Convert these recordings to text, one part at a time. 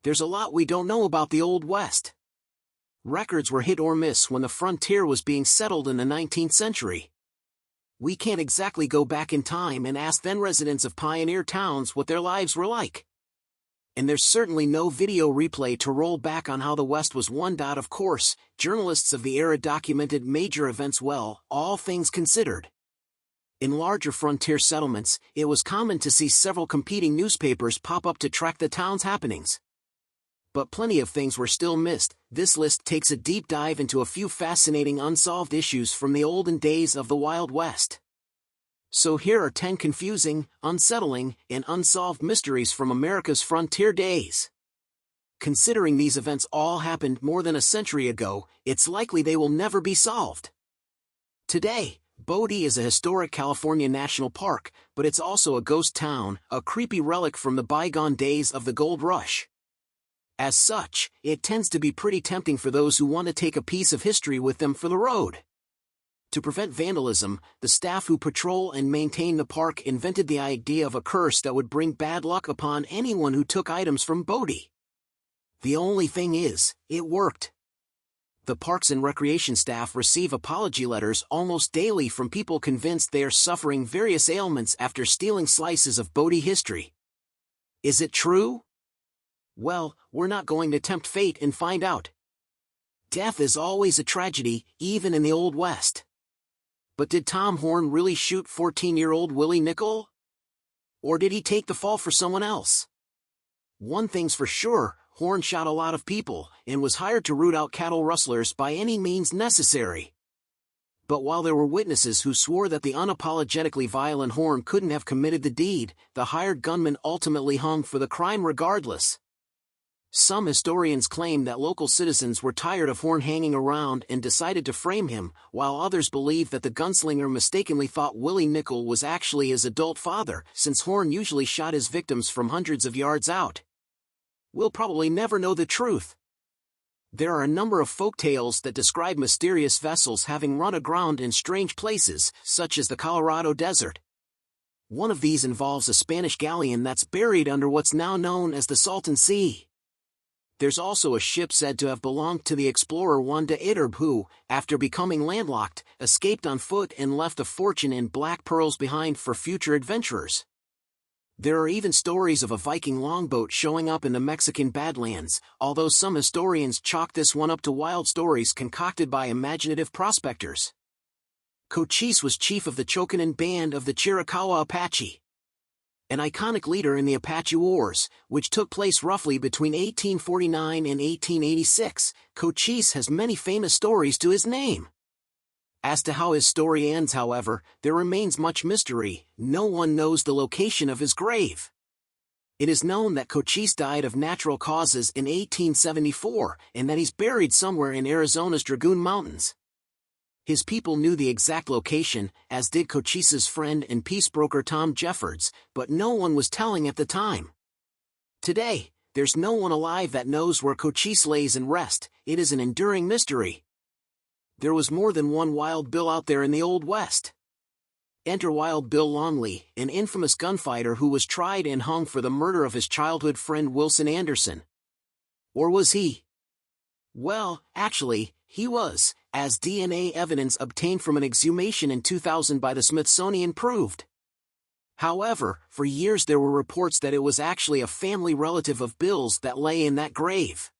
there's a lot we don't know about the Old West. Records were hit or miss when the frontier was being settled in the 19th century. We can't exactly go back in time and ask then residents of pioneer towns what their lives were like. And there's certainly no video replay to roll back on how the West was won. Of course, journalists of the era documented major events well, all things considered. In larger frontier settlements, it was common to see several competing newspapers pop up to track the town's happenings. But plenty of things were still missed. This list takes a deep dive into a few fascinating unsolved issues from the olden days of the Wild West. So here are 10 confusing, unsettling, and unsolved mysteries from America's frontier days. Considering these events all happened more than a century ago, it's likely they will never be solved. Today, Bodie is a historic California national park, but it's also a ghost town, a creepy relic from the bygone days of the gold rush. As such, it tends to be pretty tempting for those who want to take a piece of history with them for the road. To prevent vandalism, the staff who patrol and maintain the park invented the idea of a curse that would bring bad luck upon anyone who took items from Bodie. The only thing is, it worked. The Parks and Recreation staff receive apology letters almost daily from people convinced they are suffering various ailments after stealing slices of Bodie history. Is it true? Well, we're not going to tempt fate and find out. Death is always a tragedy, even in the Old West. But did Tom Horn really shoot 14-year-old Willie Nickel? Or did he take the fall for someone else? One thing's for sure, Horn shot a lot of people, and was hired to root out cattle rustlers by any means necessary. But while there were witnesses who swore that the unapologetically violent Horn couldn't have committed the deed, the hired gunman ultimately hung for the crime regardless. Some historians claim that local citizens were tired of Horn hanging around and decided to frame him, while others believe that the gunslinger mistakenly thought Willie Nickel was actually his adult father, since Horn usually shot his victims from hundreds of yards out. We'll probably never know the truth. There are a number of folk tales that describe mysterious vessels having run aground in strange places, such as the Colorado Desert. One of these involves a Spanish galleon that's buried under what's now known as the Salton Sea. There's also a ship said to have belonged to the explorer Juan de Iterbe who, after becoming landlocked, escaped on foot and left a fortune in black pearls behind for future adventurers. There are even stories of a Viking longboat showing up in the Mexican Badlands, although some historians chalk this one up to wild stories concocted by imaginative prospectors. Cochise was chief of the Chokanan band of the Chiricahua Apache, an iconic leader in the Apache Wars, which took place roughly between 1849 and 1886. Cochise has many famous stories to his name. As to how his story ends, however, there remains much mystery. No one knows the location of his grave. It is known that Cochise died of natural causes in 1874, and that he's buried somewhere in Arizona's Dragoon Mountains. His people knew the exact location, as did Cochise's friend and peace broker Tom Jeffords, but no one was telling at the time. Today, there's no one alive that knows where Cochise lays in rest. It is an enduring mystery. There was more than one Wild Bill out there in the Old West. Enter Wild Bill Longley, an infamous gunfighter who was tried and hung for the murder of his childhood friend Wilson Anderson. Or was he? Well, actually, he was, as DNA evidence obtained from an exhumation in 2000 by the Smithsonian proved. However, for years there were reports that it was actually a family relative of Bill's that lay in that grave.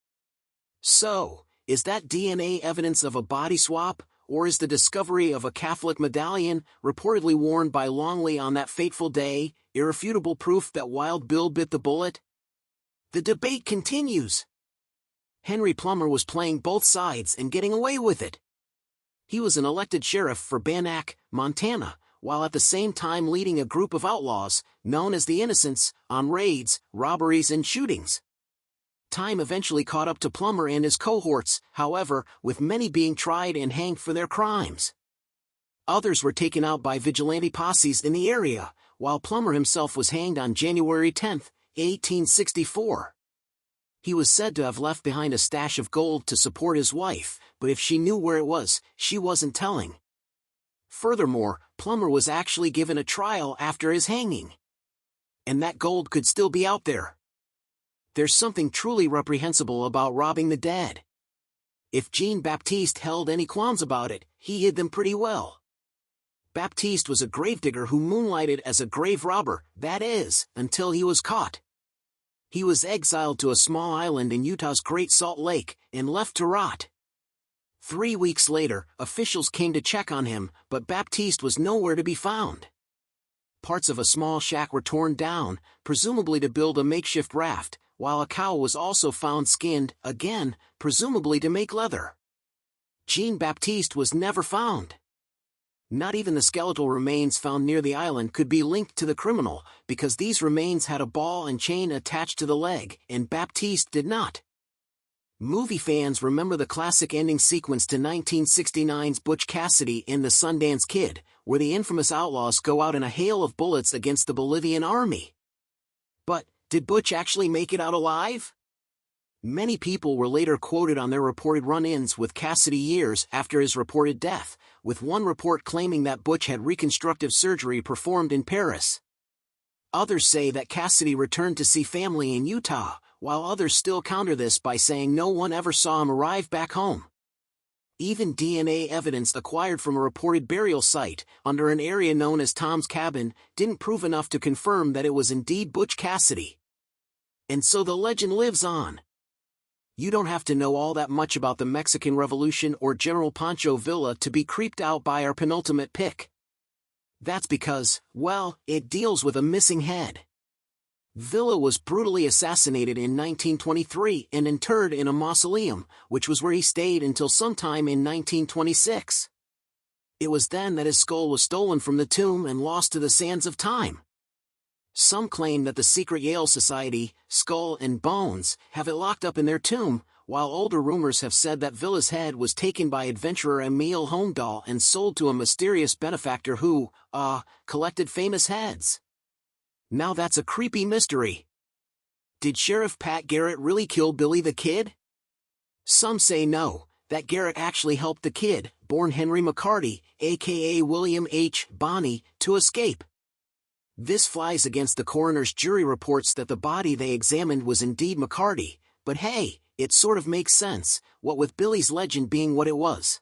So, is that DNA evidence of a body swap, or is the discovery of a Catholic medallion, reportedly worn by Longley on that fateful day, irrefutable proof that Wild Bill bit the bullet? The debate continues. Henry Plumber was playing both sides and getting away with it. He was an elected sheriff for Bannack, Montana, while at the same time leading a group of outlaws, known as the Innocents, on raids, robberies and shootings. Time eventually caught up to Plumber and his cohorts, however, with many being tried and hanged for their crimes. Others were taken out by vigilante posses in the area, while Plumber himself was hanged on January 10, 1864. He was said to have left behind a stash of gold to support his wife, but if she knew where it was, she wasn't telling. Furthermore, Plumber was actually given a trial after his hanging. And that gold could still be out there. there's something truly reprehensible about robbing the dead. If Jean-Baptiste held any qualms about it, he hid them pretty well. Baptiste was a gravedigger who moonlighted as a grave robber, that is, until he was caught. He was exiled to a small island in Utah's Great Salt Lake, and left to rot. 3 weeks later, officials came to check on him, but Baptiste was nowhere to be found. Parts of a small shack were torn down, presumably to build a makeshift raft, while a cow was also found skinned, again, presumably to make leather. Jean-Baptiste was never found. Not even the skeletal remains found near the island could be linked to the criminal, because these remains had a ball and chain attached to the leg, and Baptiste did not. Movie fans remember the classic ending sequence to 1969's Butch Cassidy and the Sundance Kid, where the infamous outlaws go out in a hail of bullets against the Bolivian army. But, did Butch actually make it out alive? Many people were later quoted on their reported run-ins with Cassidy years after his reported death, with one report claiming that Butch had reconstructive surgery performed in Paris. Others say that Cassidy returned to see family in Utah, while others still counter this by saying no one ever saw him arrive back home. Even DNA evidence acquired from a reported burial site, under an area known as Tom's Cabin, didn't prove enough to confirm that it was indeed Butch Cassidy. And so the legend lives on. You don't have to know all that much about the Mexican Revolution or General Poncho Villa to be creeped out by our penultimate pick. That's because, well, it deals with a missing head. Villa was brutally assassinated in 1923 and interred in a mausoleum, which was where he stayed until sometime in 1926. It was then that his skull was stolen from the tomb and lost to the sands of time. Some claim that the secret Yale Society, Skull and Bones, have it locked up in their tomb, while older rumors have said that Villa's head was taken by adventurer Emile Holmdahl and sold to a mysterious benefactor who, collected famous heads. Now that's a creepy mystery. Did Sheriff Pat Garrett really kill Billy the Kid? Some say no, that Garrett actually helped the kid, born Henry McCarty, aka William H. Bonney, to escape. This flies against the coroner's jury reports that the body they examined was indeed McCarty, but hey, it sort of makes sense, what with Billy's legend being what it was.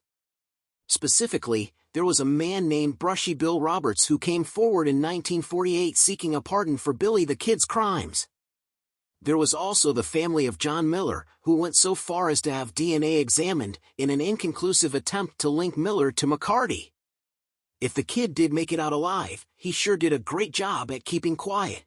Specifically, there was a man named Brushy Bill Roberts who came forward in 1948 seeking a pardon for Billy the Kid's crimes. There was also the family of John Miller, who went so far as to have DNA examined in an inconclusive attempt to link Miller to McCarty. If the kid did make it out alive, he sure did a great job at keeping quiet.